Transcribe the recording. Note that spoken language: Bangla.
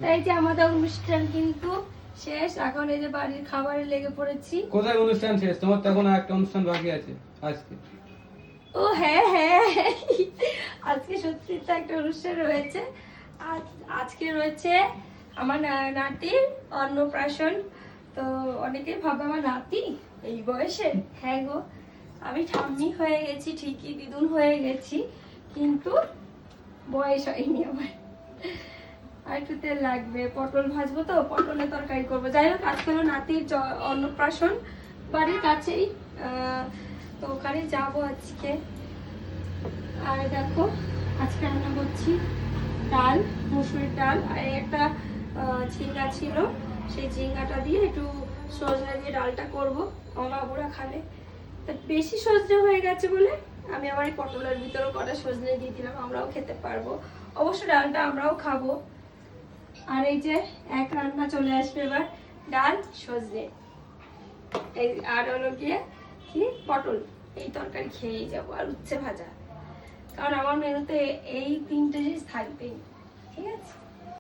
তাই যে আমাদের অনুষ্ঠান কিন্তু শেষ, এখন এই যে বাড়ির খাবারে লেগে পড়েছি। কোথায় অনুষ্ঠান শেষ? তোমার তো এখন একটা অনুষ্ঠান বাকি আছে আজকে। ও হ্যাঁ হ্যাঁ, আজকে সত্যি তো একটা অনুষ্ঠান রয়েছে। আজকে রয়েছে আমার নাতির অন্নপ্রাশন। তো অনেকেই ভাবে আমার নাতি এই বয়সে। হ্যাঁ গো, আমি ঠাম্মি হয়ে গেছি ঠিকই, দিদুন হয়ে গেছি, কিন্তু বয়স হয়নি আমার। আর একটু তেল লাগবে, পটল ভাজবো তো, পটলের তরকারি করবো। যাই হোক, আজকে হলো নাতির অন্নপ্রাশন, বাড়ির কাছেই। তো ওখানে যাবো আজকে। আর দেখো, আজকে রান্না করছি ডাল, মুসুরির ডাল, আর একটা ঝিঙ্গা ছিল, সেই ঝিঙ্গাটা দিয়ে একটু সজনে দিয়ে ডালটা করবো। আমার বাবুরা খাবে, তা বেশি সজনে হয়ে গেছে বলে আমি আবার এই পটলের ভিতরেও কটা সজনে দিয়ে দিলাম, আমরাও খেতে পারবো। অবশ্য ডালটা আমরাও খাবো। আর এই যে এক রান্না চলে আসবে এবার, ডাল সজনে, এই আর হলো গিয়ে কি পটল, এই তরকারি খেয়েই যাবো, আর উচ্ছে ভাজা। কারণ আমার মেনুতে এই তিনটে জিনিস থাকবেই, ঠিক আছে।